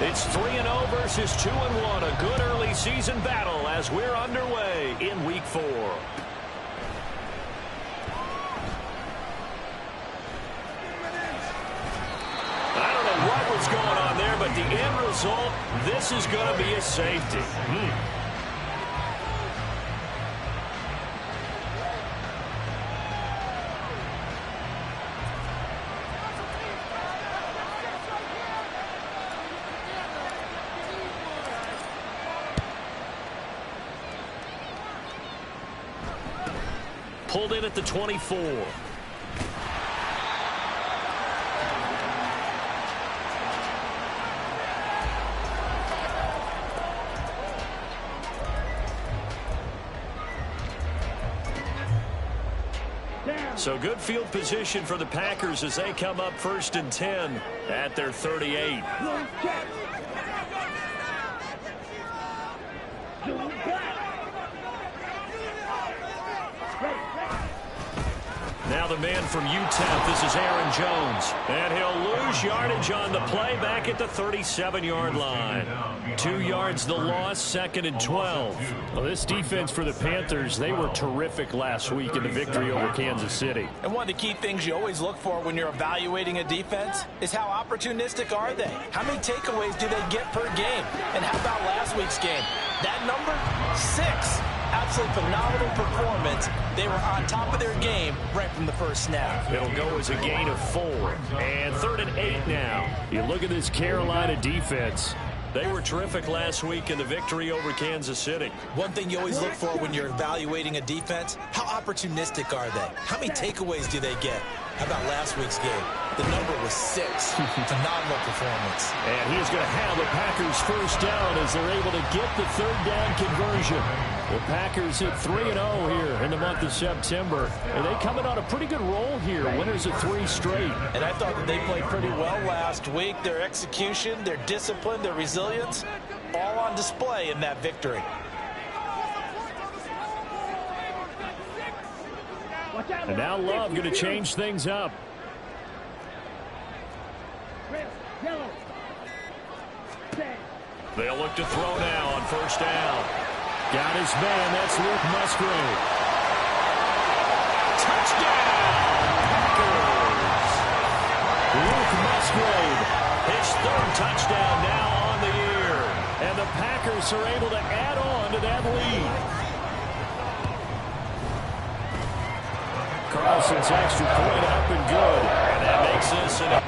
It's 3-0 versus 2-1. A good early season battle as we're underway in Week 4. I don't know what was going on there, but the end result, this is going to be a safety. Pulled in at the 24. So good field position for the Packers as they come up 1st and 10 at their 38. Now the man from UTEP, this is Aaron Jones. And he'll lose yardage on the play back at the 37-yard line. 2 yards the loss, 2nd and 12. Well, this defense for the Panthers, they were terrific last week in the victory over Kansas City. And one of the key things you always look for when you're evaluating a defense is how opportunistic are they? How many takeaways do they get per game? And how about last week's game? That number, 6. Absolutely phenomenal performance. They were on top of their game right from the first snap. It'll go as a gain of 4. And 3rd and 8 now. You look at this Carolina defense. They were terrific last week in the victory over Kansas City. One thing you always look for when you're evaluating a defense, how opportunistic are they? How many takeaways do they get? How about last week's game? The number was 6. Phenomenal performance. And he's going to have the Packers first down as they're able to get the 3rd down conversion. The Packers hit 3-0 here in the month of September. And they coming on a pretty good roll here. Winners of 3 straight. And I thought that they played pretty well last week. Their execution, their discipline, their resilience, all on display in that victory. And now Love going to change things up. They'll look to throw now on 1st down. Got his man. That's Luke Musgrave. Touchdown! Packers! Luke Musgrave. His 3rd touchdown now on the year. And the Packers are able to add on to that lead. Carlson's extra point up and good. And that makes this an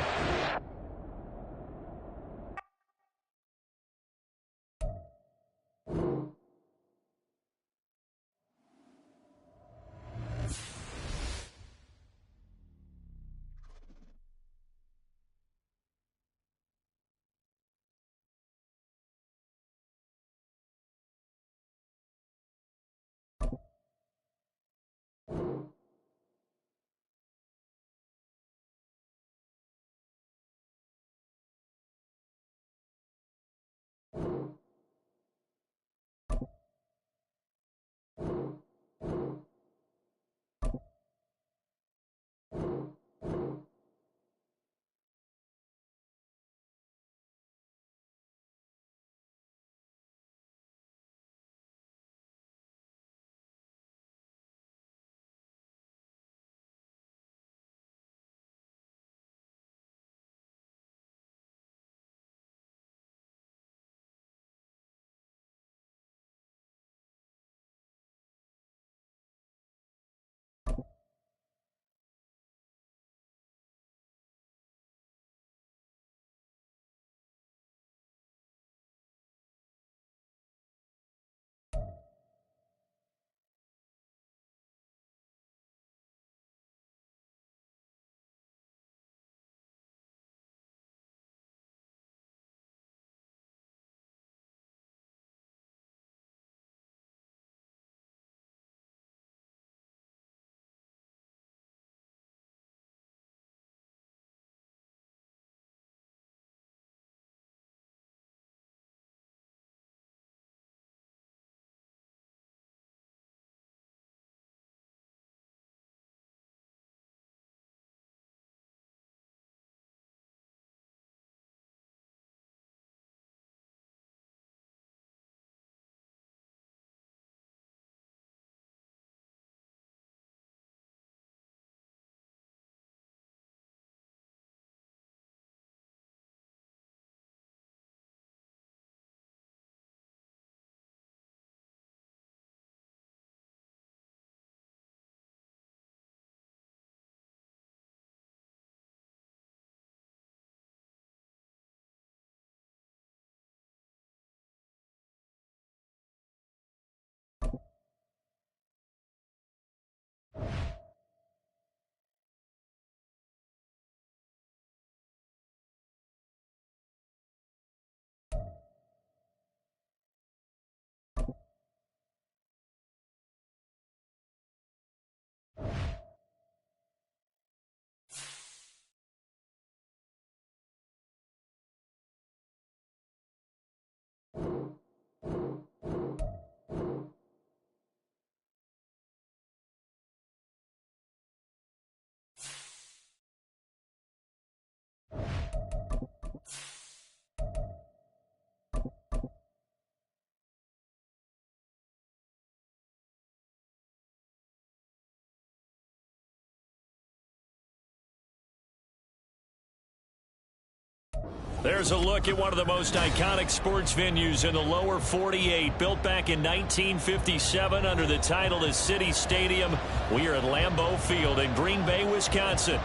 There's a look at one of the most iconic sports venues in the lower 48. Built back in 1957 under the title of City Stadium. We are at Lambeau Field in Green Bay, Wisconsin.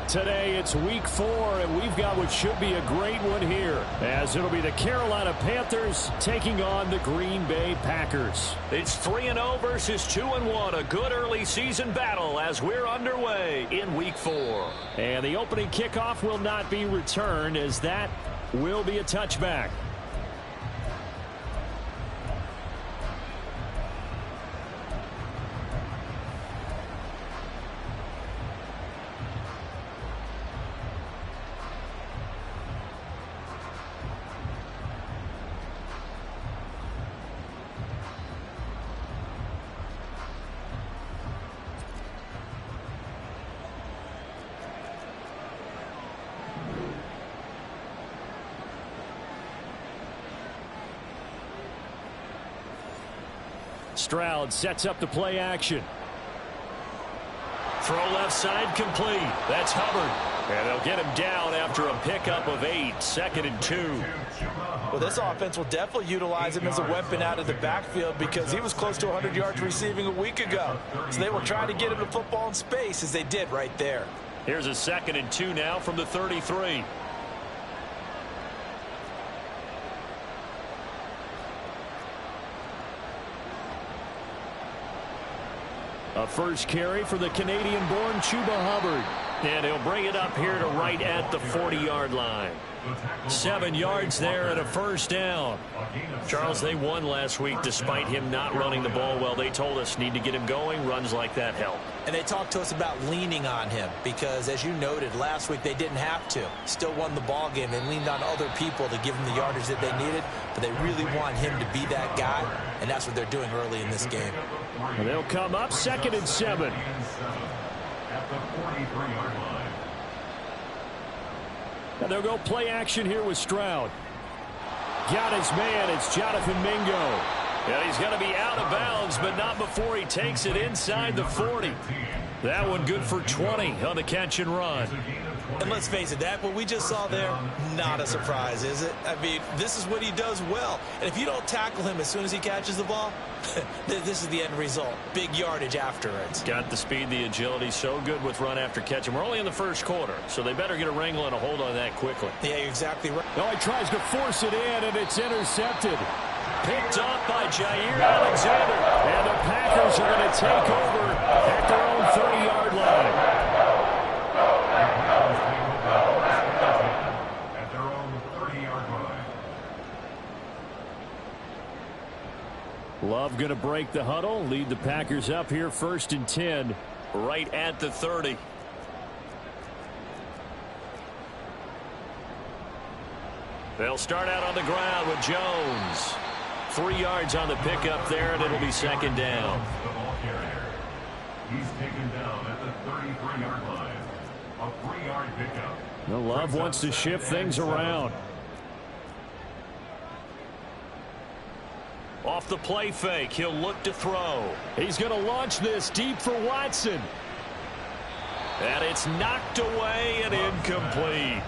Today it's week 4, and we've got what should be a great one here, as it'll be the Carolina Panthers taking on the Green Bay Packers. It's 3-0 versus 2-1. A good early season battle as we're underway in week 4. And the opening kickoff will not be returned, as that will be a touchback. Stroud sets up the play action. Throw left side complete. That's Hubbard. And they'll get him down after a pickup of 8. 2nd and 2. Well, this offense will definitely utilize him as a weapon out of the backfield because he was close to 100 yards receiving a week ago. So they will try to get him the football in space as they did right there. Here's a 2nd and 2 now from the 33. A first carry for the Canadian-born Chuba Hubbard. And he'll bring it up here to right at the 40-yard line. 7 yards there and a first down. Charles, they won last week despite him not running the ball well. They told us need to get him going. Runs like that help. And they talked to us about leaning on him because, as you noted, last week they didn't have to. Still won the ball game. They leaned on other people to give them the yardage that they needed, but they really want him to be that guy, and that's what they're doing early in this game. And they'll come up 2nd and 7. At the 43-yard line. And they'll go play action here with Stroud. Got his man. It's Jonathan Mingo. Yeah, he's going to be out of bounds, but not before he takes it inside the 40. That one good for 20 on the catch and run. And let's face it, that what we just saw there, not a surprise, is it? I mean, this is what he does well. And if you don't tackle him as soon as he catches the ball, this is the end result. Big yardage after it. Got the speed, the agility, so good with run after catch. And we're only in the first quarter, so they better get a wrangle and a hold on that quickly. Yeah, you're exactly right. Oh, he tries to force it in, and it's intercepted. Picked up by Jair Alexander. And the Packers are going to take over at their own 30-yard line. At their own 30-yard line. Love going to break the huddle, lead the Packers up here 1st and 10. Right at the 30. They'll start out on the ground with Jones. 3 yards on the pickup there, and it'll be 2nd down. The ball carrier. He's taken down at the 33-yard line. A 3-yard pickup. The Love wants to shift things around. Off the play fake, he'll look to throw. He's going to launch this deep for Watson. And it's knocked away and incomplete.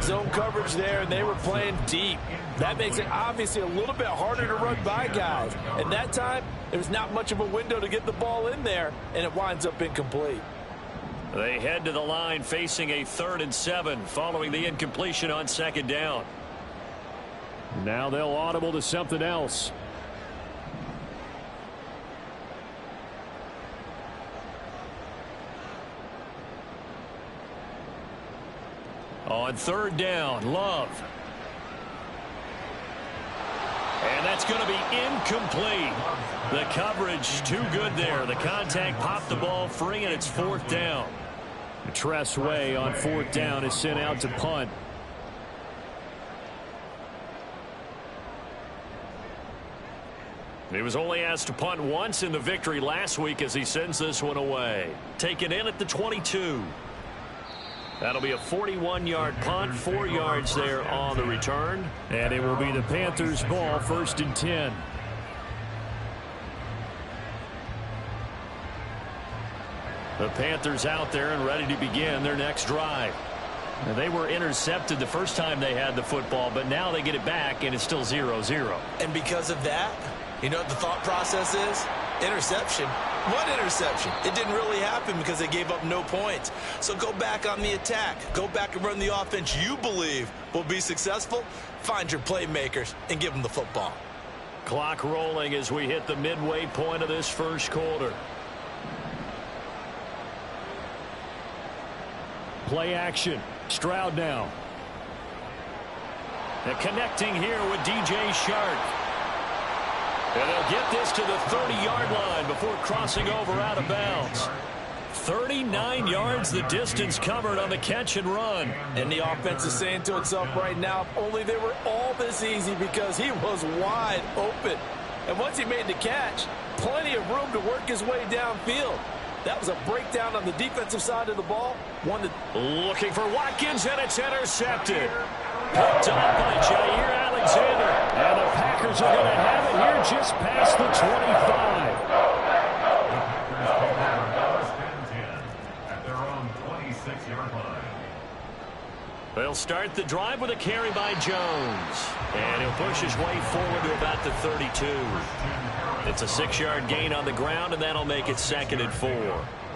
Zone coverage there, and they were playing deep. That makes it obviously a little bit harder to run by guys. And that time, there was not much of a window to get the ball in there, and it winds up incomplete. They head to the line facing a 3rd and 7 following the incompletion on 2nd down. Now they'll audible to something else. On 3rd down, Love. And that's going to be incomplete. The coverage too good there. The contact popped the ball free, and it's 4th down. Tress Way on 4th down is sent out to punt. He was only asked to punt once in the victory last week as he sends this one away. Taken in at the 22. That'll be a 41-yard punt, 4 yards there on the return. And it will be the Panthers' ball, 1st and 10. The Panthers out there and ready to begin their next drive. Now, they were intercepted the first time they had the football, but now they get it back, and it's still 0-0. And because of that, you know what the thought process is? Interception. What interception? It didn't really happen because they gave up no points. So go back on the attack. Go back and run the offense you believe will be successful. Find your playmakers and give them the football. Clock rolling as we hit the midway point of this first quarter. Play action. Stroud now. And connecting here with DJ Shark. And they'll get this to the 30-yard line before crossing over out of bounds. 39 yards the distance covered on the catch and run. And the offense is saying to itself right now, if only they were all this easy, because he was wide open. And once he made the catch, plenty of room to work his way downfield. That was a breakdown on the defensive side of the ball. Looking for Watkins, and it's intercepted. Picked up by Jair Alexander. And the Packers are going to have it here just past the 25. At their own 26-yard line. They'll start the drive with a carry by Jones. And he'll push his way forward to about the 32. It's a 6-yard gain on the ground, and that'll make it 2nd and 4.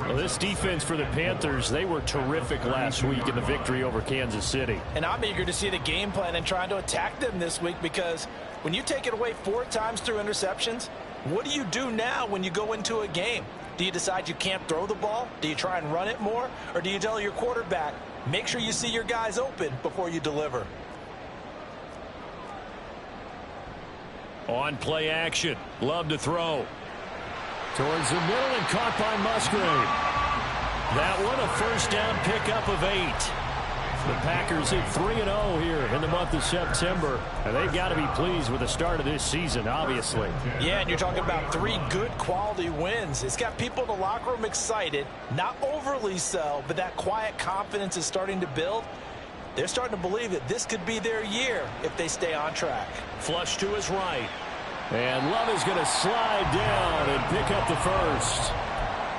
Well, this defense for the Panthers, they were terrific last week in the victory over Kansas City. And I'm eager to see the game plan and trying to attack them this week, because when you take it away 4 times through interceptions, what do you do now when you go into a game? Do you decide you can't throw the ball? Do you try and run it more? Or do you tell your quarterback, make sure you see your guys open before you deliver? On play action. Love to throw. Towards the middle and caught by Musgrave. That one a first down pickup of 8. The Packers hit 3-0 here in the month of September. And they've got to be pleased with the start of this season, obviously. Yeah, and you're talking about 3 good quality wins. It's got people in the locker room excited, not overly so, but that quiet confidence is starting to build. They're starting to believe that this could be their year if they stay on track. Flush to his right. And Love is going to slide down and pick up the first.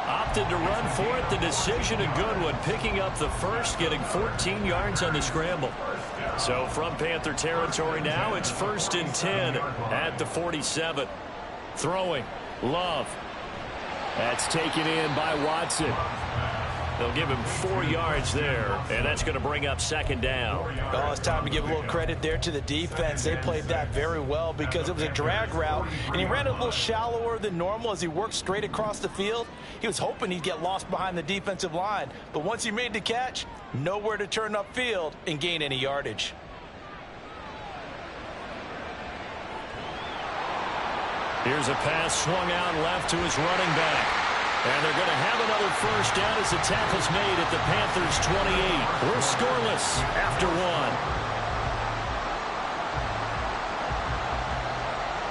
Opted to run for it. The decision a good one. Picking up the first, getting 14 yards on the scramble. So from Panther territory now, it's 1st and 10 at the 47. Throwing. Love. That's taken in by Watson. They'll give him 4 yards there, and that's going to bring up 2nd down. Oh, it's time to give a little credit there to the defense. They played that very well because it was a drag route, and he ran it a little shallower than normal as he worked straight across the field. He was hoping he'd get lost behind the defensive line, but once he made the catch, nowhere to turn upfield and gain any yardage. Here's a pass swung out left to his running back. And they're going to have another first down as the tackle's made at the Panthers' 28. We're scoreless after 1.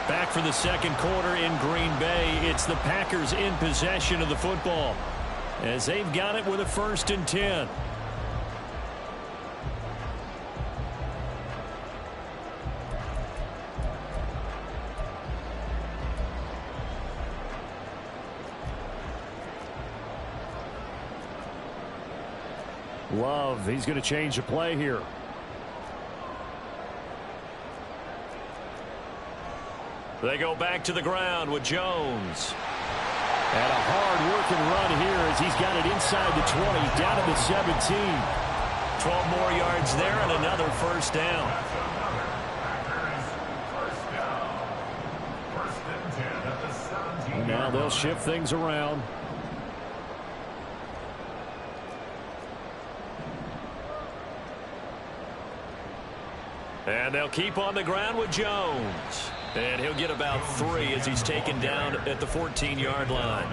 Back for the second quarter in Green Bay. It's the Packers in possession of the football as they've got it with a 1st and 10. Love, he's going to change the play here. They go back to the ground with Jones. And a hard-working run here as he's got it inside the 20, down to the 17. 12 more yards there and another first down. And now they'll shift things around. And they'll keep on the ground with Jones. And he'll get about 3 as he's taken down at the 14-yard line.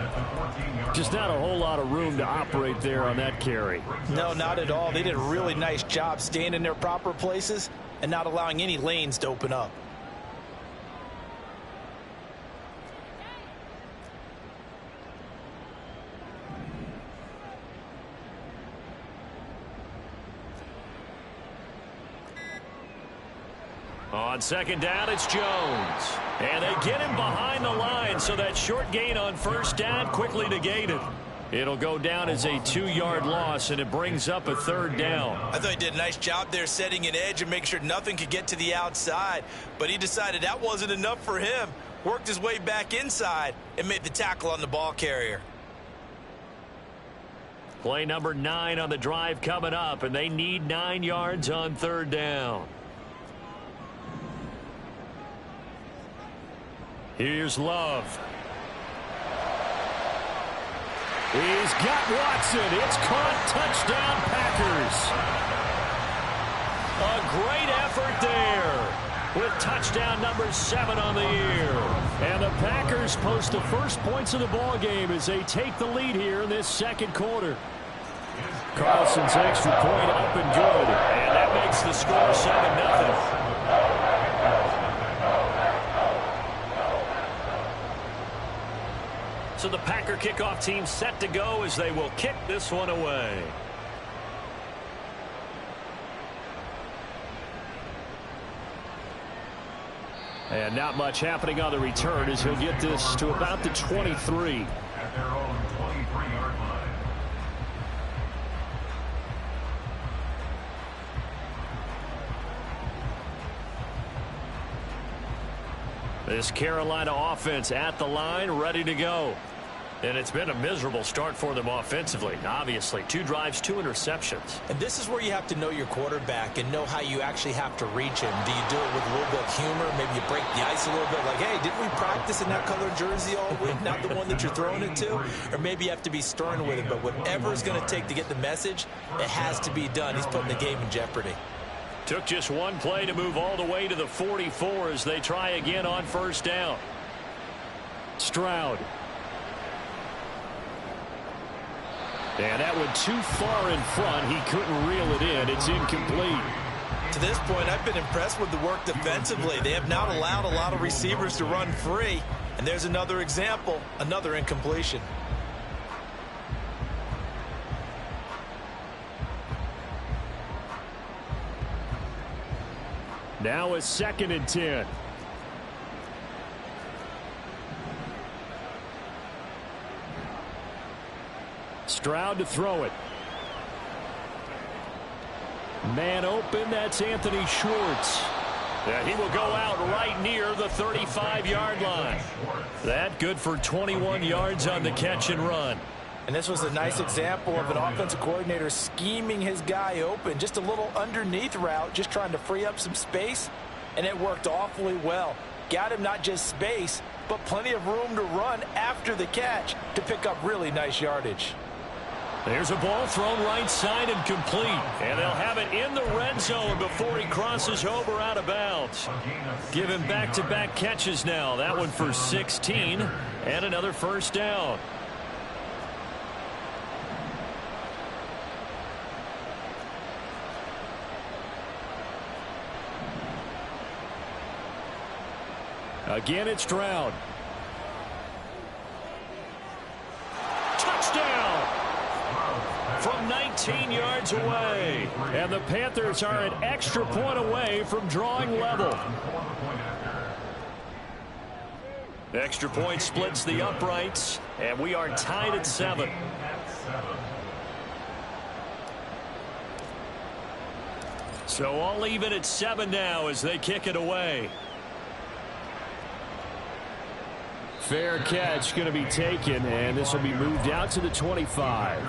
Just not a whole lot of room to operate there on that carry. No, not at all. They did a really nice job staying in their proper places and not allowing any lanes to open up. On second down, it's Jones. And they get him behind the line, so that short gain on first down quickly negated. It'll go down as a 2-yard loss, and it brings up a third down. I thought he did a nice job there setting an edge and making sure nothing could get to the outside. But he decided that wasn't enough for him. Worked his way back inside and made the tackle on the ball carrier. Play number 9 on the drive coming up, and they need 9 yards on third down. Here's Love. He's got Watson. It's caught. Touchdown, Packers. A great effort there with touchdown number 7 on the year. And the Packers post the first points of the ball game as they take the lead here in this second quarter. Carlson's extra point up and good. And that makes the score 7-0. So the Packer kickoff team set to go as they will kick this one away. And not much happening on the return as he'll get this to about the 23. At their own 23-yard line. This Carolina offense at the line, ready to go. And it's been a miserable start for them offensively. Obviously, 2 drives, 2 interceptions. And this is where you have to know your quarterback and know how you actually have to reach him. Do you do it with a little bit of humor? Maybe you break the ice a little bit like, hey, didn't we practice in that colored jersey all week? Not the one that you're throwing it to? Or maybe you have to be stern with it. But whatever it's going to take to get the message, it has to be done. He's putting the game in jeopardy. Took just one play to move all the way to the 44 as they try again on first down. Stroud. And that went too far in front. He couldn't reel it in. It's incomplete. To this point, I've been impressed with the work defensively. They have not allowed a lot of receivers to run free. And there's another example, another incompletion. Now it's 2nd and 10. Stroud to throw it. Man open, that's Anthony Schwartz. Yeah, he will go out right near the 35-yard line. That good for 21 yards on the catch and run. And this was a nice example of an offensive coordinator scheming his guy open. Just a little underneath route, just trying to free up some space, and it worked awfully well. Got him not just space, but plenty of room to run after the catch to pick up really nice yardage. There's a ball thrown right side and complete. And they'll have it in the red zone before he crosses over out of bounds. Give him back-to-back catches now. That one for 16 and another first down. Again, it's Stroud. Touchdown! From 19 yards away. And the Panthers are an extra point away from drawing level. Extra point splits the uprights, and we are tied at 7. So all even at 7 now as they kick it away. Fair catch going to be taken, and this will be moved out to the 25.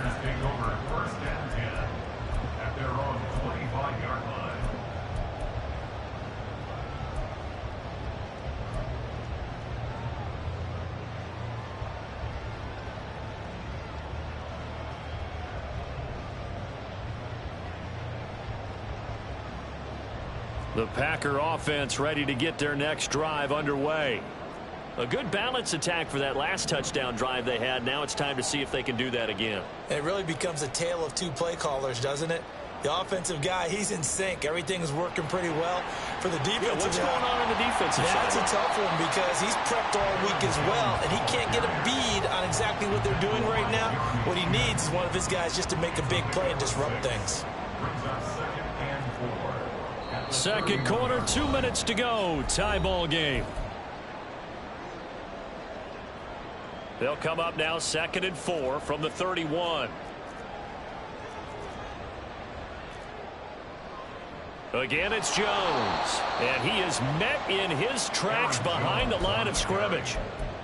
The Packer offense ready to get their next drive underway. A good balance attack for that last touchdown drive they had. Now it's time to see if they can do that again. It really becomes a tale of 2 play callers, doesn't it? The offensive guy, he's in sync. Everything's working pretty well. For the defensive what's going on in the defensive side? That's a tough one because he's prepped all week as well, and he can't get a bead on exactly what they're doing right now. What he needs is one of his guys just to make a big play and disrupt things. Second quarter, 2 minutes to go. Tie ball game. They'll come up now 2nd and 4 from the 31. Again, it's Jones. And he is met in his tracks behind the line of scrimmage.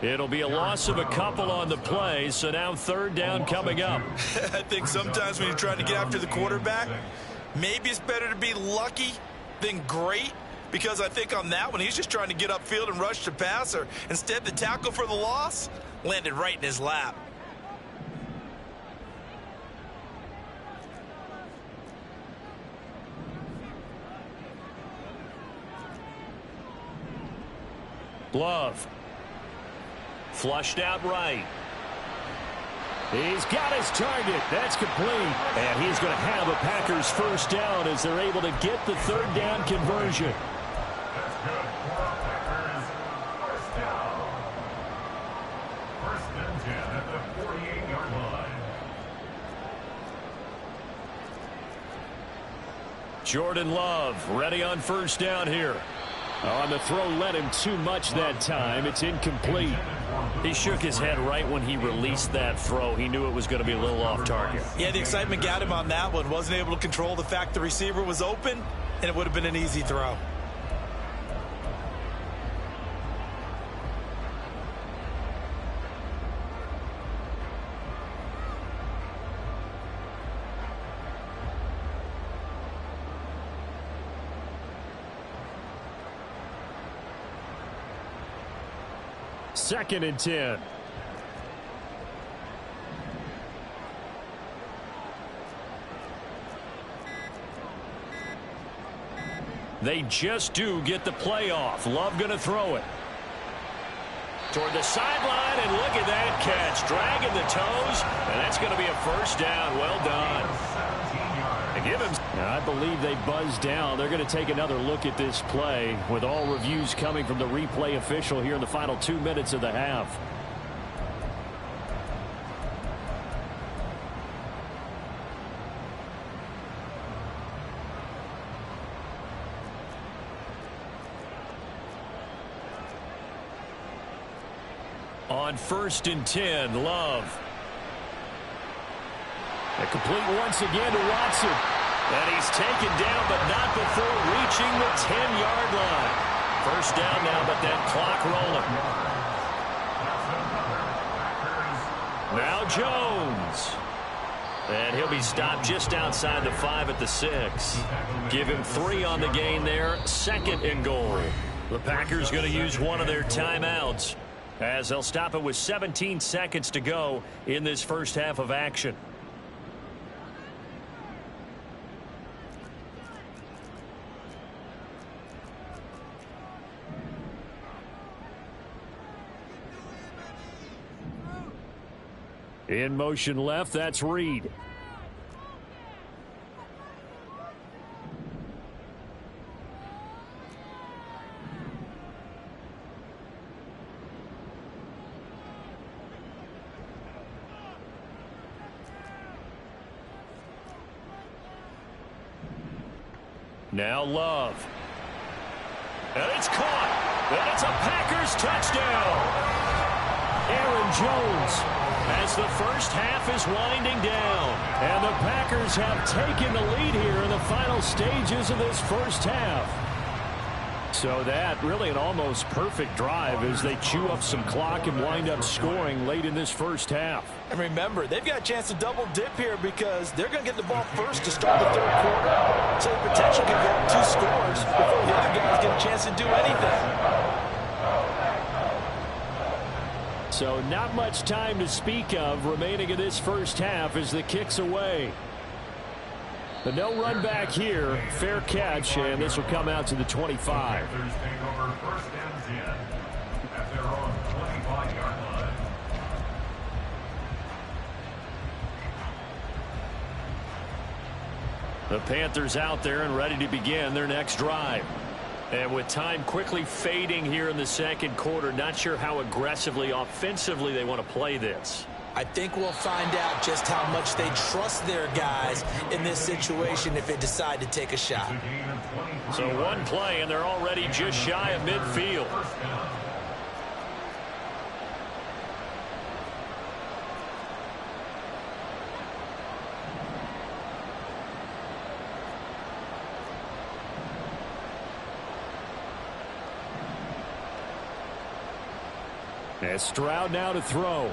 It'll be a loss of a couple on the play, so now 3rd down coming up. I think sometimes when you're trying to get after the quarterback, maybe it's better to be lucky than great, because I think on that one, he's just trying to get upfield and rush the passer. Instead, the tackle for the loss landed right in his lap. Love. Flushed out right. He's got his target. That's complete. And he's going to have a Packers 1st down as they're able to get the 3rd down conversion. That's good for Packers. 1st down. 1st and 10 at the 48-yard line. Jordan Love ready on 1st down here. On the throw led him too much that time. It's incomplete. He shook his head right when he released that throw. He knew it was going to be a little off target. Yeah, the excitement got him on that one. Wasn't able to control the fact the receiver was open, and it would have been an easy throw. Second and 10. They just do get the play off. Love going to throw it. Toward the sideline, and look at that catch. Dragging the toes, and that's going to be a 1st down. Well done. And give him. I believe they buzzed down. They're going to take another look at this play with all reviews coming from the replay official here in the final 2 minutes of the half. On 1st and 10, Love. A complete once again to Watson. And he's taken down, but not before reaching the 10-yard line. 1st down now, but that clock rolling. Now Jones. And he'll be stopped just outside the 5 at the 6. Give him 3 on the gain there. 2nd and goal. The Packers going to use one of their timeouts, as they'll stop it with 17 seconds to go in this 1st half of action. In motion left, that's Reed. Now Love. And it's caught. And it's a Packers touchdown. Aaron Jones, as the 1st half is winding down. and the Packers have taken the lead here in the final stages of this 1st half. So that really an almost perfect drive as they chew up some clock and wind up scoring late in this 1st half. And remember, they've got a chance to double dip here because they're going to get the ball first to start the 3rd quarter. So the potential can go up 2 scores before the other guys get a chance to do anything. So not much time to speak of remaining in this 1st half as the kick's away. But no run back here. Fair catch, and this will come out to the 25. Panthers take over 1st and 10 at their own 25-yard line. The Panthers out there and ready to begin their next drive. And with time quickly fading here in the 2nd quarter, not sure how aggressively, offensively they want to play this. I think we'll find out just how much they trust their guys in this situation if they decide to take a shot. So one play, and they're already just shy of midfield. And Stroud now to throw.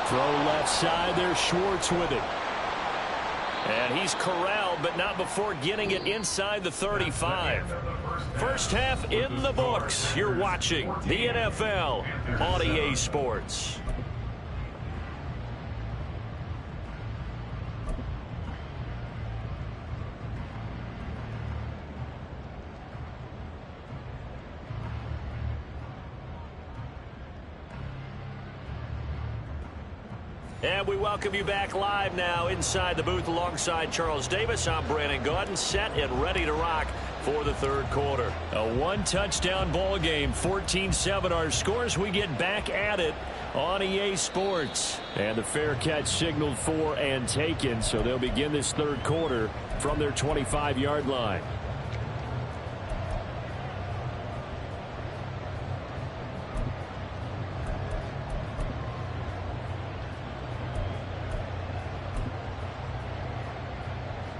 Throw left side there, Schwartz with it. And he's corralled, but not before getting it inside the 35. First half in the books. You're watching the NFL on EA Sports. And we welcome you back live now inside the booth alongside Charles Davis. I'm Brandon Gaudin, set and ready to rock for the third quarter. A one-touchdown ball game, 14-7 our scores. We get back at it on EA Sports. And the fair catch signaled for and taken, so they'll begin this third quarter from their 25-yard line.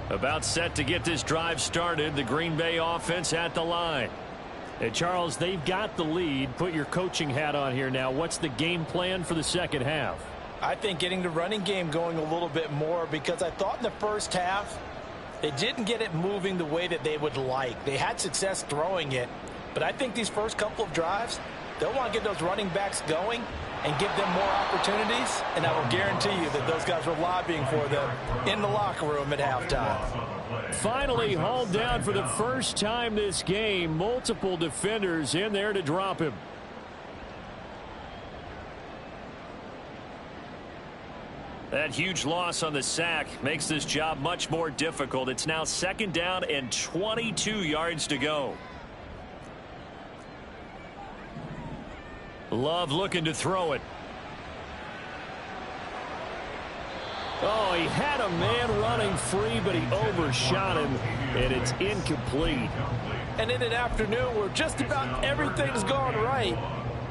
About set to get this drive started. The Green Bay offense at the line. Hey, Charles, they've got the lead. Put your coaching hat on here now. What's the game plan for the second half? I think getting the running game going a little bit more, because I thought in the first half they didn't get it moving the way that they would like. They had success throwing it, but I think these first couple of drives, they'll want to get those running backs going and give them more opportunities, and I will guarantee you that those guys were lobbying for them in the locker room at halftime. Finally hauled down for the first time this game. Multiple defenders in there to drop him. That huge loss on the sack makes this job much more difficult. It's now second down and 22 yards to go. Love looking to throw it. Oh, he had a man running free, but he overshot him, and it's incomplete. And in an afternoon where just about everything's gone right,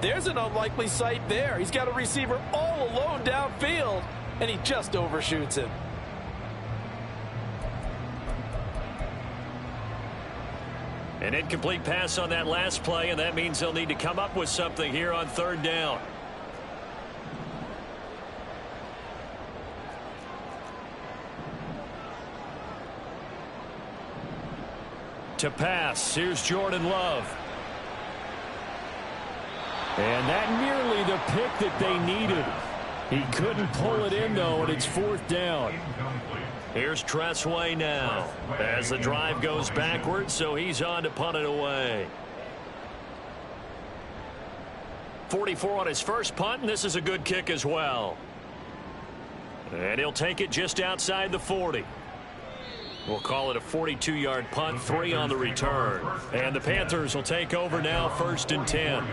there's an unlikely sight there. He's got a receiver all alone downfield, and he just overshoots him. An incomplete pass on that last play, and that means they'll need to come up with something here on third down. To pass, here's Jordan Love. And that nearly the pick that they needed. He couldn't pull it in, though, and it's fourth down. Here's Tressway now as the drive goes backwards, so he's on to punt it away. 44 on his first punt, and this is a good kick as well. And he'll take it just outside the 40. We'll call it a 42-yard punt, 3 on the return. And the Panthers will take over now, 1st and 10.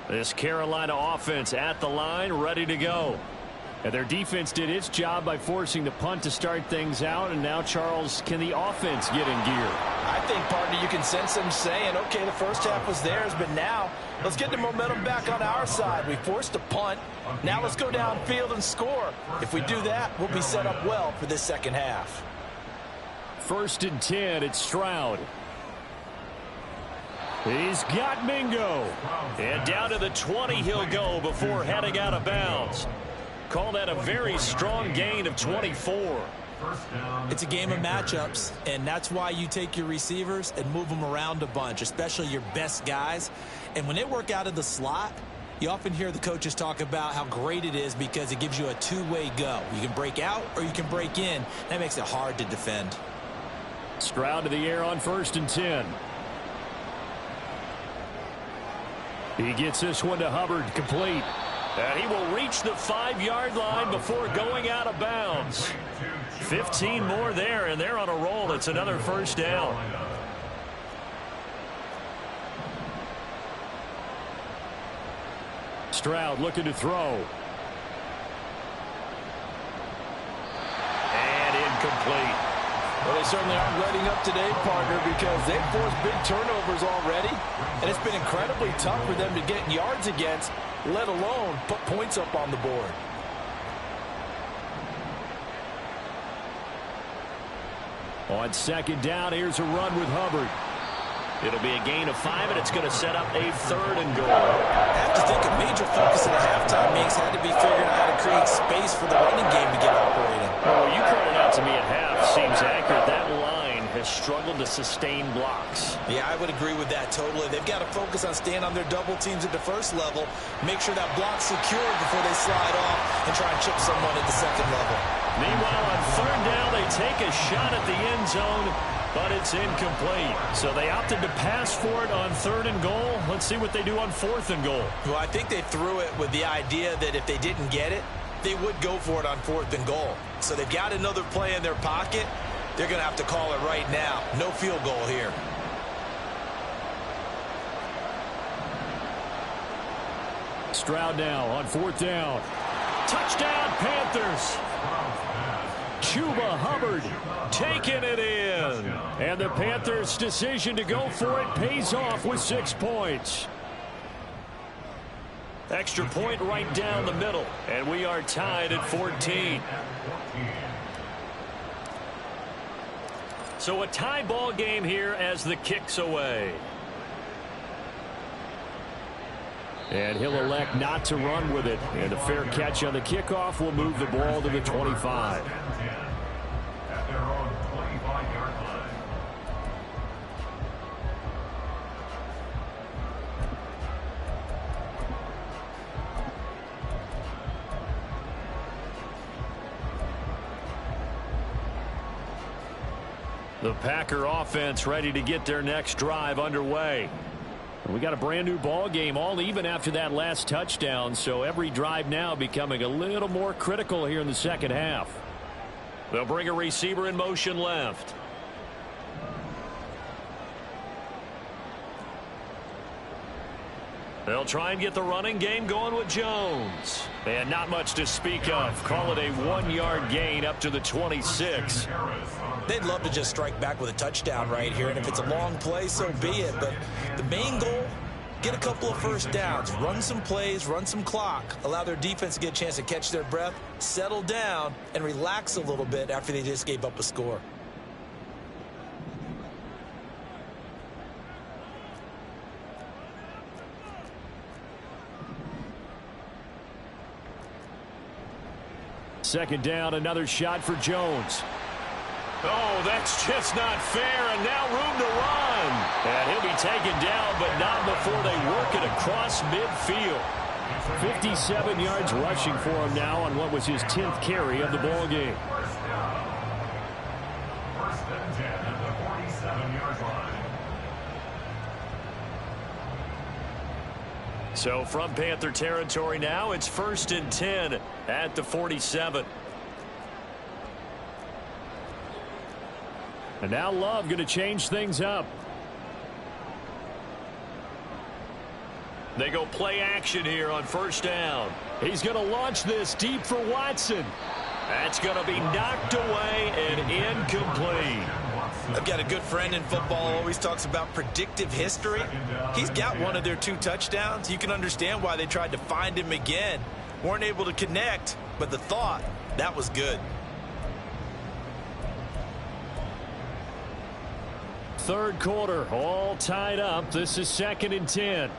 This Carolina offense at the line, ready to go. And their defense did its job by forcing the punt to start things out. And now, Charles, can the offense get in gear? I think, partner, you can sense them saying, okay, the first half was theirs, but now let's get the momentum back on our side. We forced a punt. Now let's go downfield and score. If we do that, we'll be set up well for this second half. 1st and 10, it's Stroud. He's got Mingo. And down to the 20 he'll go before heading out of bounds. Call that a very strong gain of 24. It's a game of matchups, and that's why you take your receivers and move them around a bunch, especially your best guys. And when they work out of the slot, you often hear the coaches talk about how great it is because it gives you a two-way go. You can break out or you can break in. That makes it hard to defend. Stroud to the air on 1st and 10. He gets this one to Hubbard, complete. And he will reach the 5-yard line before going out of bounds. 15 more there, and they're on a roll. It's another first down. Stroud looking to throw. And incomplete. Well, they certainly aren't letting up today, partner, because they've forced big turnovers already, and it's been incredibly tough for them to get yards against, let alone put points up on the board. On second down, here's a run with Hubbard. It'll be a gain of 5, and it's going to set up a 3rd and goal. I have to think a major focus in the halftime meetings had to be figuring out how to create space for the running game to get operating. Well, you pointed out to me at half seems accurate. That line has struggled to sustain blocks. Yeah, I would agree with that totally. They've got to focus on staying on their double teams at the first level, make sure that block's secure before they slide off and try and chip someone at the second level. Meanwhile, on 3rd down, they take a shot at the end zone, but it's incomplete. So they opted to pass for it on 3rd and goal. Let's see what they do on 4th and goal. Well, I think they threw it with the idea that if they didn't get it, they would go for it on 4th and goal. So they've got another play in their pocket. They're going to have to call it right now. No field goal here. Stroud now on 4th down. Touchdown, Panthers. Chuba Hubbard taking it in. And the Panthers' decision to go for it pays off with 6 points. Extra point right down the middle, and we are tied at 14. So a tie ball game here as the kick's away. And he'll elect not to run with it. And a fair catch on the kickoff will move the ball to the 25. At their own 25-yard line. The Packer offense ready to get their next drive underway. We got a brand new ball game, all even after that last touchdown, so every drive now becoming a little more critical here in the second half. They'll bring a receiver in motion left. They'll try and get the running game going with Jones. And not much to speak of. Call it a 1-yard gain up to the 26. They'd love to just strike back with a touchdown right here, and if it's a long play, so be it. But the main goal, get a couple of first downs, run some plays, run some clock, allow their defense to get a chance to catch their breath, settle down, and relax a little bit after they just gave up a score. Second down, another shot for Jones. Oh, that's just not fair, and now room to run. And he'll be taken down, but not before they work it across midfield. 57 yards rushing for him now on what was his 10th carry of the ball game. First and 10 at the 47-yard line. So from Panther territory now, it's 1st and 10 at the 47. And now Love going to change things up. They go play action here on 1st down. He's going to launch this deep for Watson. That's going to be knocked away and incomplete. I've got a good friend in football, always talks about predictive history. He's got one of their 2 touchdowns. You can understand why they tried to find him again. Weren't able to connect, but the thought, that was good. Third quarter, all tied up. This is 2nd and 10.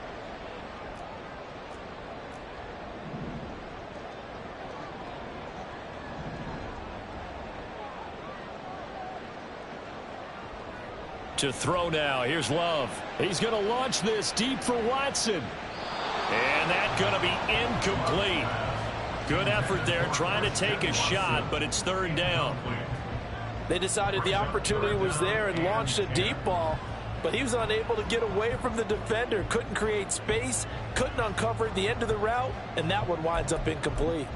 To throw now. Here's Love. He's going to launch this deep for Watson. And that's going to be incomplete. Good effort there trying to take a shot, but it's 3rd down. They decided the opportunity was there and launched a deep ball, but he was unable to get away from the defender. Couldn't create space, couldn't uncover the end of the route, and that one winds up incomplete.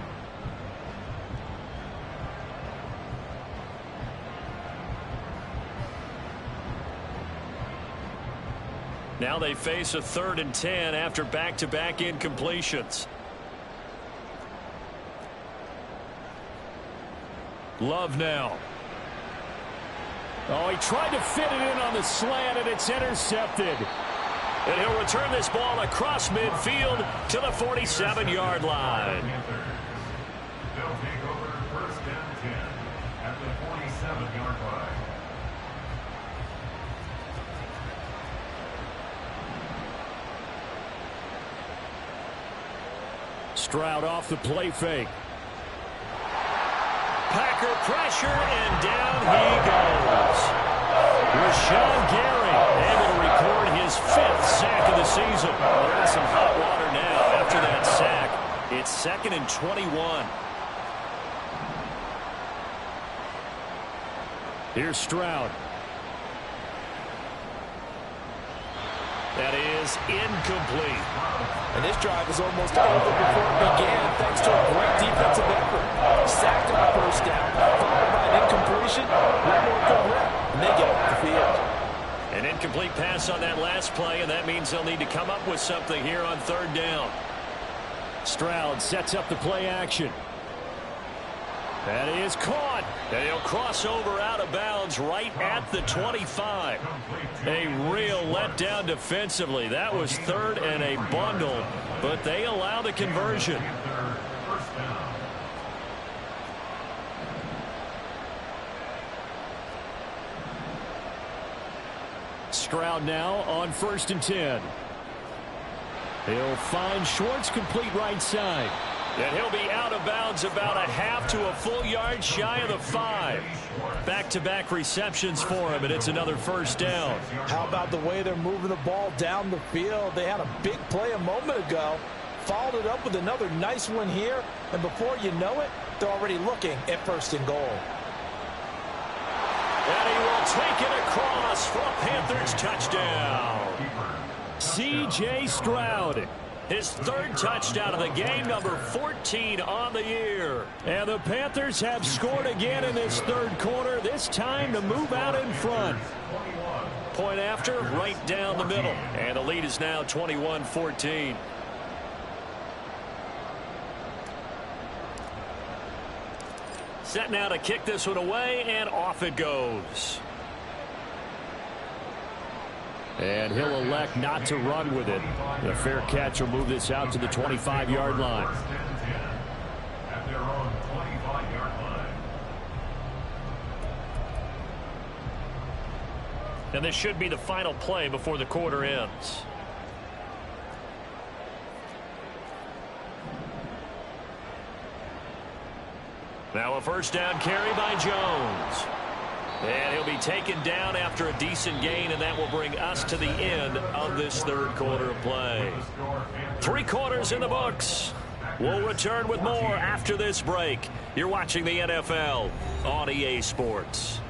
Now they face a 3rd and 10 after back-to-back incompletions. Love now. Oh, he tried to fit it in on the slant, and it's intercepted. And he'll return this ball across midfield to the 47-yard line. They'll take over first and 10 at the 47-yard line. Stroud off the play fake. Packer pressure, and down he goes. Rashawn Gary able to record his 5th sack of the season. Well, they're in some hot water now after that sack. It's 2nd and 21. Here's Stroud. That is incomplete. And this drive is almost over before it began thanks to a great defensive effort. Sacked on first down, followed by an incompletion. One more good rep, and they get off the field. An incomplete pass on that last play, and that means they'll need to come up with something here on 3rd down. Stroud sets up the play action. That is caught. And he'll cross over out of bounds right at the 25. A real letdown defensively. That was 3rd and a bundle, but they allow the conversion. Stroud now on 1st and 10. He'll find Schwartz complete right side. And he'll be out of bounds about a half to a full yard shy of the 5. Back-to-back receptions for him, and it's another 1st down. How about the way they're moving the ball down the field? They had a big play a moment ago, followed it up with another nice one here, and before you know it, they're already looking at 1st and goal. And he will take it across for a Panthers touchdown. C.J. Stroud. His 3rd touchdown of the game, number 14 on the year. And the Panthers have scored again in this 3rd quarter, this time to move out in front. Point after, right down the middle. And the lead is now 21-14. Set now to kick this one away, and off it goes. And he'll elect not to run with it. The fair catch will move this out to the 25-yard line. At their own 25-yard line. And this should be the final play before the quarter ends. Now a 1st down carry by Jones. And he'll be taken down after a decent gain, and that will bring us to the end of this 3rd quarter of play. 3 quarters in the books. We'll return with more after this break. You're watching the NFL on EA Sports.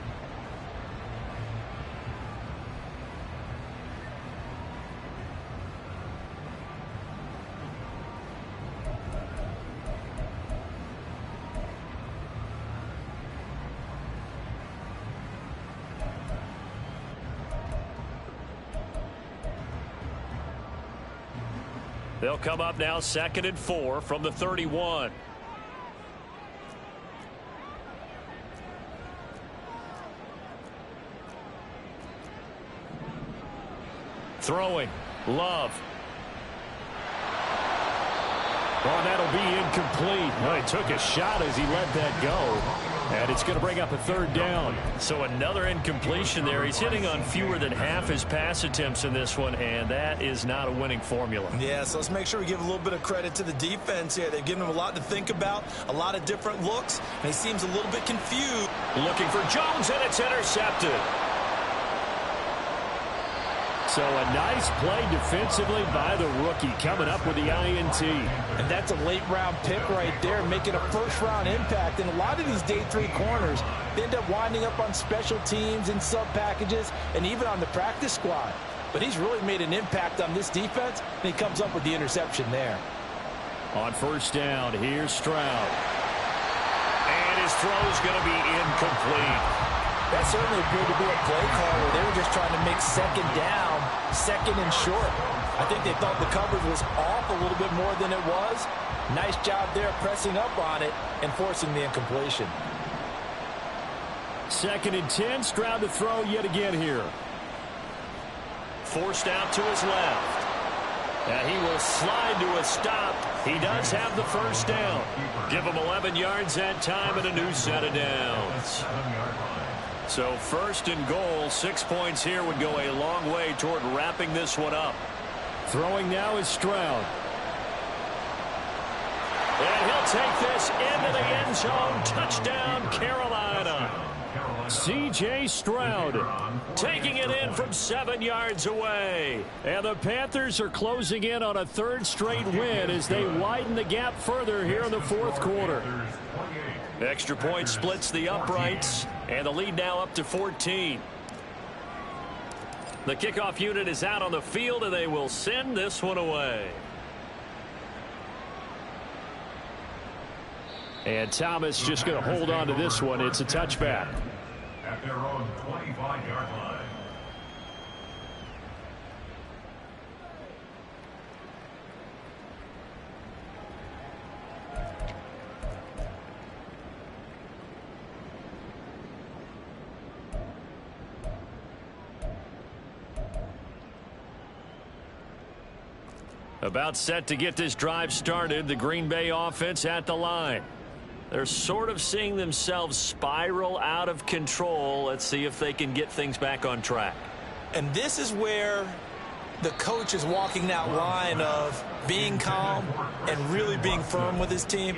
They'll come up now 2nd and 4 from the 31. Throwing. Love. Well, that'll be incomplete. Well, he took a shot as he let that go. And it's going to bring up a 3rd down. So another incompletion there. He's hitting on fewer than half his pass attempts in this one, and that is not a winning formula. Yeah, so let's make sure we give a little bit of credit to the defense here. They've given him a lot to think about, a lot of different looks, and he seems a little bit confused. Looking for Jones, and it's intercepted. So a nice play defensively by the rookie, coming up with the INT. And that's a late-round pick right there, making a first-round impact. And a lot of these day 3 corners, they end up winding up on special teams and sub-packages and even on the practice squad. But he's really made an impact on this defense, and he comes up with the interception there. On 1st down, here's Stroud. And his throw's going to be incomplete. That certainly appeared to be a play call where they were just trying to make 2nd down, 2nd and short. I think they thought the coverage was off a little bit more than it was. Nice job there pressing up on it and forcing the incompletion. 2nd and 10. Stroud to throw yet again here. Forced out to his left. And he will slide to a stop. He does have the first down. Give him 11 yards that time and a new set of downs. So 1st and goal, 6 points here would go a long way toward wrapping this one up. Throwing now is Stroud. And he'll take this into the end zone. Touchdown, Carolina. C.J. Stroud taking it in from 7 yards away. And the Panthers are closing in on a 3rd straight win as they widen the gap further here in the 4th quarter. Extra point splits the uprights, and the lead now up to 14. The kickoff unit is out on the field, and they will send this one away. And Thomas just going to hold on to this one. It's a touchback. At their own 25-yard line. About set to get this drive started, the Green Bay offense at the line. They're sort of seeing themselves spiral out of control. Let's see if they can get things back on track. And this is where the coach is walking that line of being calm and really being firm with his team.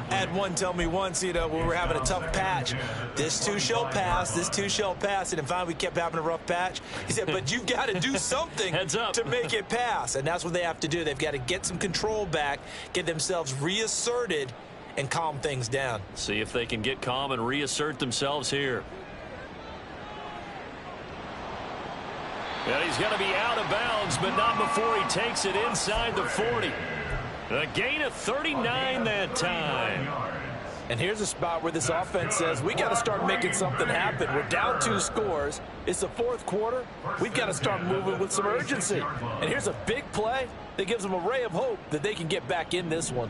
I had one tell me once, when we were having a tough patch, this too shall pass, this too shall pass. And finally we kept having a rough patch. He said, but you've got to do something to make it pass. And that's what they have to do. They've got to get some control back, get themselves reasserted, and calm things down. See if they can get calm and reassert themselves here. And he's going to be out of bounds, but not before he takes it inside the 40. A gain of 39 that time. And here's a spot where this offense says, we got to start making something happen. We're down 2 scores. It's the 4th quarter. We've got to start moving with some urgency. And here's a big play that gives them a ray of hope that they can get back in this one.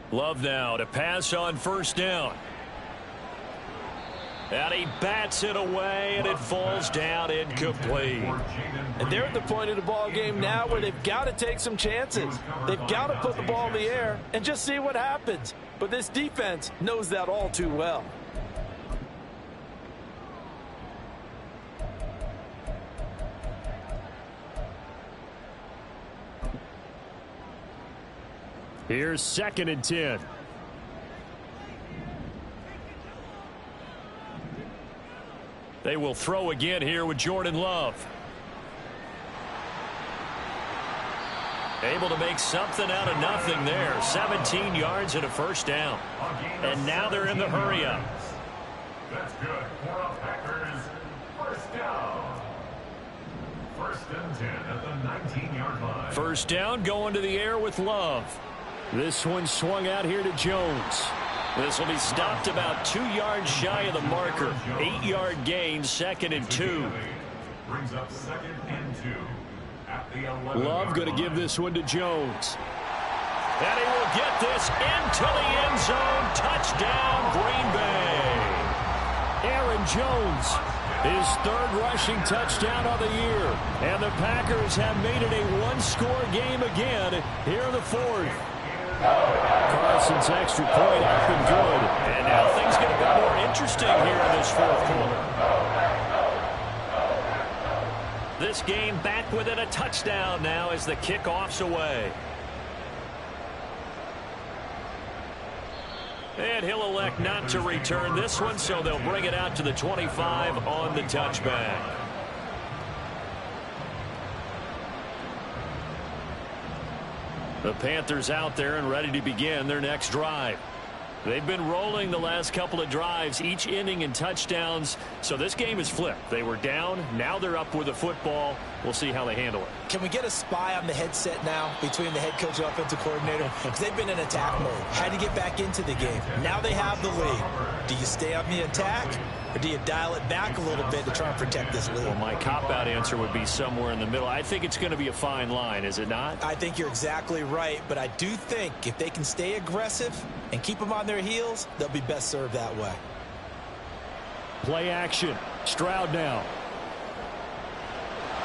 Love now to pass on 1st down. And he bats it away, and it falls down incomplete. And they're at the point of the ball game now where they've got to take some chances. They've got to put the ball in the air and just see what happens. But this defense knows that all too well. Here's 2nd and 10. They will throw again here with Jordan Love. Able to make something out of nothing there. 17 yards and a 1st down. And now they're in the hurry up. That's good for a Packers 1st down. 1st and 10 at the 19-yard line. 1st down going to the air with Love. This one swung out here to Jones. This will be stopped about 2 yards shy of the marker. 8-yard gain, 2nd and 2. Brings up 2nd and 2 at the 11. Love going to give this one to Jones. And he will get this into the end zone. Touchdown, Green Bay. Aaron Jones, his 3rd rushing touchdown of the year. And the Packers have made it a 1-score game again here in the 4th. Carson's extra point up and good. And now things get a bit more interesting here in this 4th quarter. This game back within a touchdown now as the kickoff's away. And he'll elect not to return this one, so they'll bring it out to the 25 on the touchback. The Panthers out there and ready to begin their next drive. They've been rolling the last couple of drives, each inning in touchdowns. So this game is flipped. They were down. Now they're up with the football. We'll see how they handle it. Can we get a spy on the headset now between the head coach and offensive coordinator? Because they've been in attack mode. Had to get back into the game. Now they have the lead. Do you stay on the attack, or do you dial it back a little bit to try and protect this lead? Well, my cop-out answer would be somewhere in the middle. I think it's going to be a fine line, is it not? I think you're exactly right, but I do think if they can stay aggressive and keep them on their heels, they'll be best served that way. Play action. Stroud now.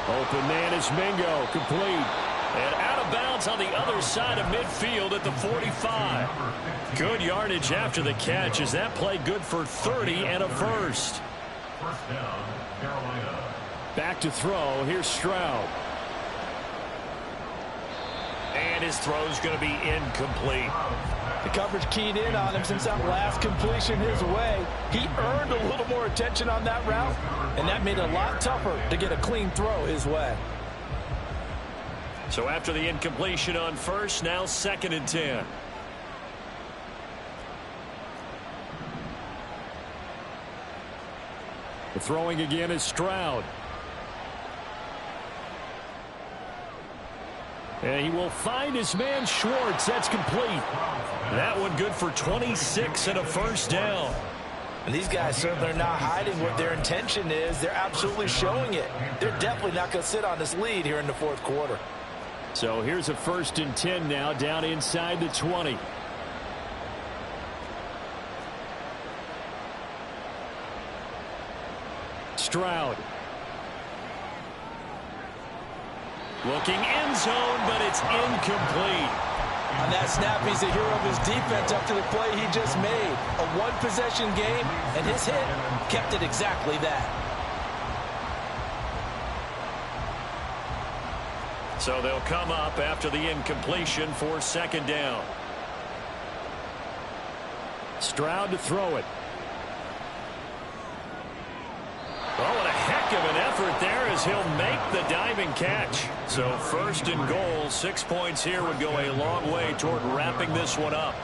Open man is Mingo. Complete. And out of bounds on the other side of midfield at the 45. Good yardage after the catch. Is that play good for 30 and a first? First down, Carolina. Back to throw. Here's Stroud. And his throw's going to be incomplete. The coverage keyed in on him since that last completion his way. He earned a little more attention on that route, and that made it a lot tougher to get a clean throw his way. So after the incompletion on first, now 2nd and 10. The throwing again is Stroud. And he will find his man Schwartz. That's complete. That one good for 26 and a first down. And these guys certainly are not hiding what their intention is. They're absolutely showing it. They're definitely not going to sit on this lead here in the fourth quarter. So here's a 1st and 10 now, down inside the 20. Stroud. Looking end zone, but it's incomplete. On that snap, he's the hero of his defense after the play he just made. A one-possession game, and his hit kept it exactly that. So they'll come up after the incompletion for 2nd down. Stroud to throw it. Oh, and a heck of an effort there as he'll make the diving catch. So 1st and goal, 6 points here would go a long way toward wrapping this one up.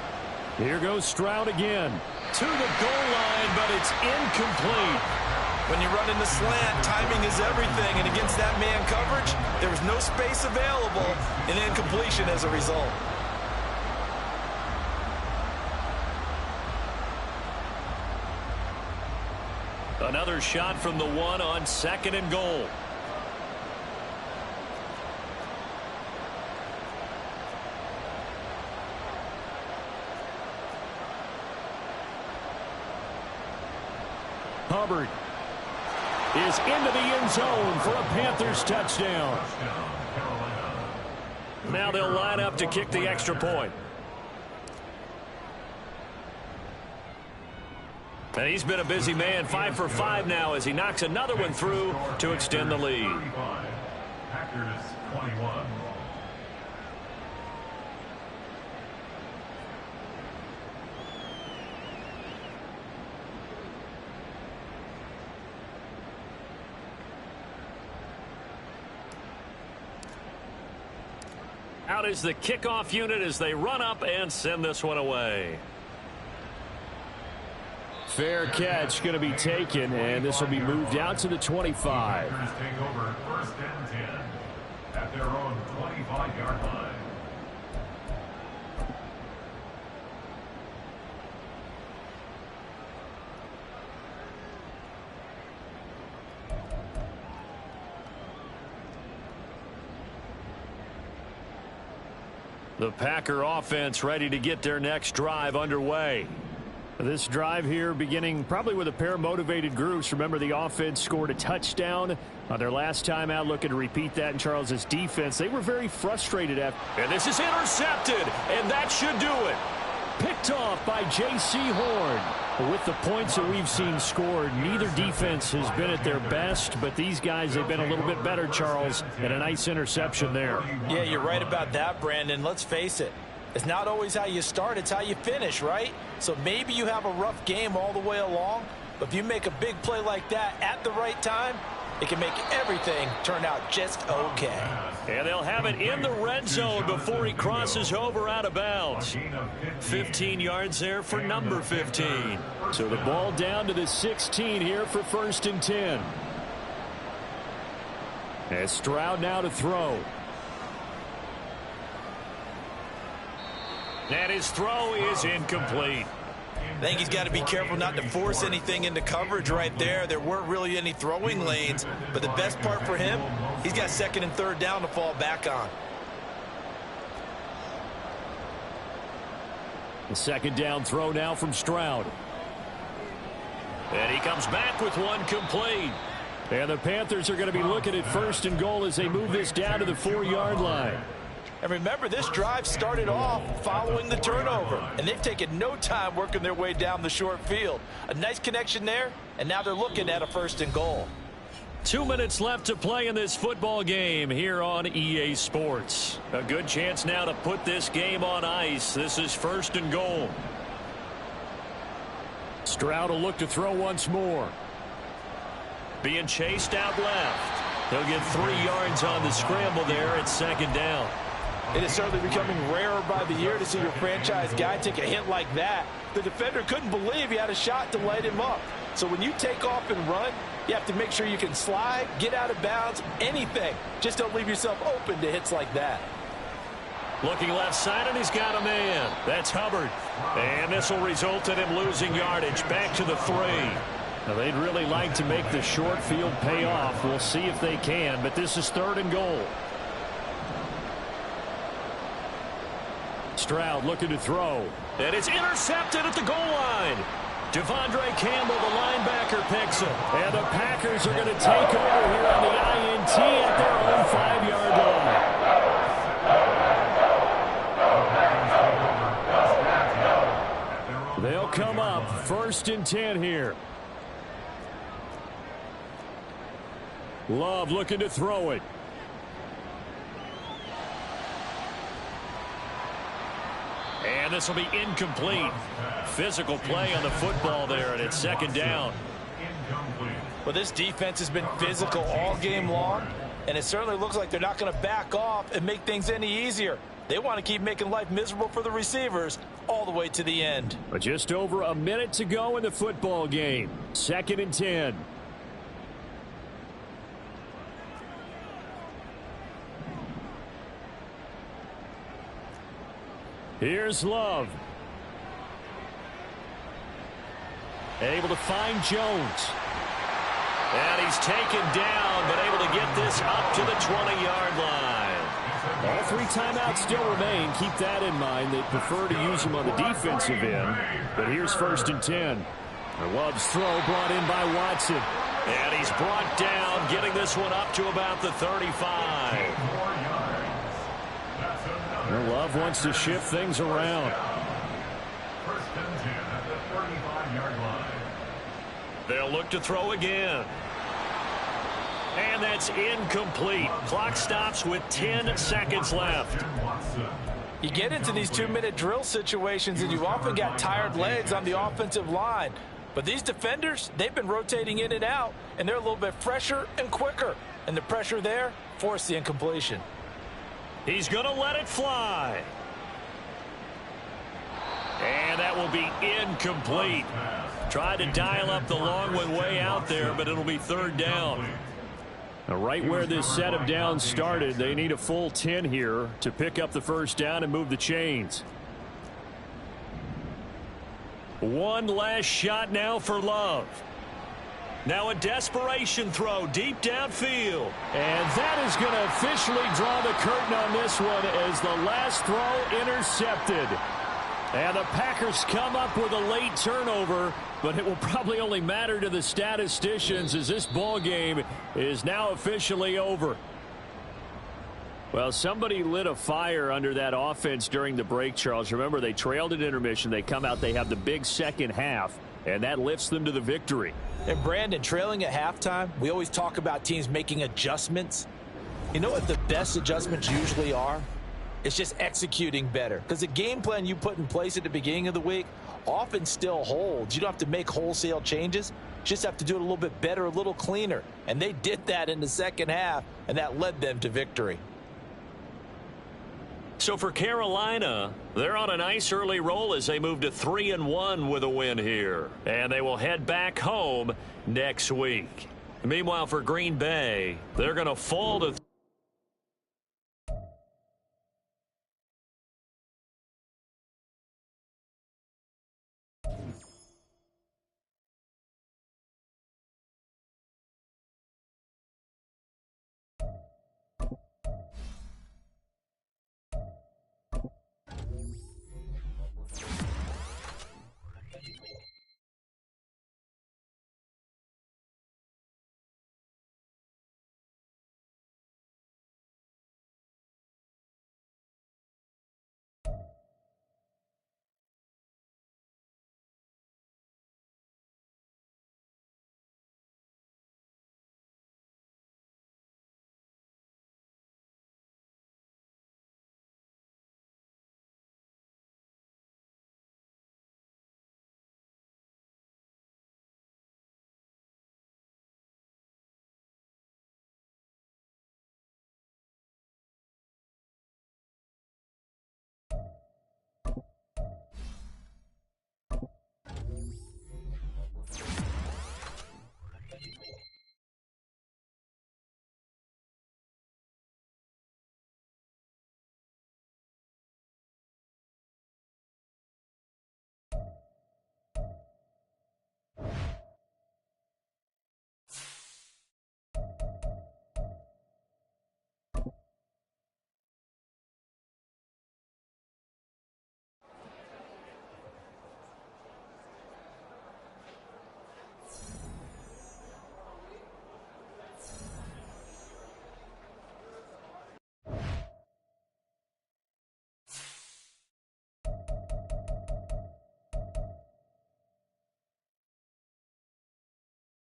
Here goes Stroud again. To the goal line, but it's incomplete. When you run in the slant, timing is everything, and against that man coverage, there was no space available, and incompletion as a result. Another shot from the one on 2nd and goal. Hubbard is into the end zone for a Panthers touchdown. Now they'll line up to kick the extra point. And he's been a busy man, 5 for 5 now as he knocks another one through to extend the lead. Packers 21. Out is the kickoff unit as they run up and send this one away. Fair catch going to be taken, and this will be moved out to the 25. Packers take over 1st and 10 at their own 25-yard line. The Packer offense ready to get their next drive underway. This drive here beginning probably with a pair of motivated groups. Remember, the offense scored a touchdown on their last time out, looking to repeat that in Charles's defense. They were very frustrated after. And this is intercepted, and that should do it. Picked off by J.C. Horn. With the points that we've seen scored, neither defense has been at their best, but these guys have been a little bit better, Charles, and a nice interception there. Yeah, you're right about that, Brandon. Let's face it. It's not always how you start, it's how you finish, right? So maybe you have a rough game all the way along, but if you make a big play like that at the right time, it can make everything turn out just okay. And they'll have it in the red zone before he crosses over out of bounds. 15 yards there for number 15. So the ball down to the 16 here for 1st and 10. As Stroud now to throw. And his throw is incomplete. I think he's got to be careful not to force anything into coverage right there. There weren't really any throwing lanes, but the best part for him, he's got 2nd and 3rd down to fall back on. The 2nd down throw now from Stroud. And he comes back with one complete. And the Panthers are going to be looking at 1st and goal as they move this down to the 4-yard line. And remember, this drive started off following the turnover, and they've taken no time working their way down the short field. A nice connection there, and now they're looking at a 1st and goal. 2 minutes left to play in this football game here on EA Sports. A good chance now to put this game on ice. This is 1st and goal. Stroud will look to throw once more. Being chased out left. He'll get 3 yards on the scramble there at 2nd down. It is certainly becoming rarer by the year to see your franchise guy take a hit like that. The defender couldn't believe he had a shot to light him up. So when you take off and run, you have to make sure you can slide, get out of bounds, anything. Just don't leave yourself open to hits like that. Looking left side, and he's got a man. That's Hubbard. And this will result in him losing yardage back to the 3. Now, they'd really like to make the short field pay off. We'll see if they can, but this is 3rd and goal. Stroud looking to throw. And it's intercepted at the goal line. Devondre Campbell, the linebacker, picks him. And the Packers are going to take over here on the INT at their own 5-yard line. They'll come up 1st and 10 here. Love looking to throw it. And this will be incomplete. Physical play on the football there, and it's 2nd down. Well, this defense has been physical all game long, and it certainly looks like they're not going to back off and make things any easier. They want to keep making life miserable for the receivers all the way to the end. But just over a minute to go in the football game. 2nd and 10. Here's Love. Able to find Jones. And he's taken down, but able to get this up to the 20-yard line. All 3 timeouts still remain. Keep that in mind. They prefer to use them on the defensive end. But here's 1st and 10. Love's throw brought in by Watson. And he's brought down, getting this one up to about the 35. Love wants to shift things around. 1st and 10 at the 35-yard line. They'll look to throw again. And that's incomplete. Clock stops with 10 seconds left. You get into these 2-minute drill situations, and you've often got tired legs on the offensive line. But these defenders, they've been rotating in and out, and they're a little bit fresher and quicker. And the pressure there forced the incompletion. He's going to let it fly. And that will be incomplete. Tried to dial up the long one way out there, but it'll be 3rd down. Now, right where this set of downs started, they need a full 10 here to pick up the 1st down and move the chains. One last shot now for Love. Now a desperation throw deep downfield. And that is going to officially draw the curtain on this one as the last throw intercepted. And the Packers come up with a late turnover, but it will probably only matter to the statisticians as this ball game is now officially over. Well, somebody lit a fire under that offense during the break, Charles. Remember, they trailed at intermission. They come out, they have the big second half, and that lifts them to the victory. And Brandon, trailing at halftime, we always talk about teams making adjustments. You know what the best adjustments usually are? It's just executing better. Because the game plan you put in place at the beginning of the week, often still holds. You don't have to make wholesale changes. Just have to do it a little bit better, a little cleaner. And they did that in the second half, and that led them to victory. So for Carolina, they're on a nice early roll as they move to 3-1 with a win here. And they will head back home next week. Meanwhile, for Green Bay, they're going to fall to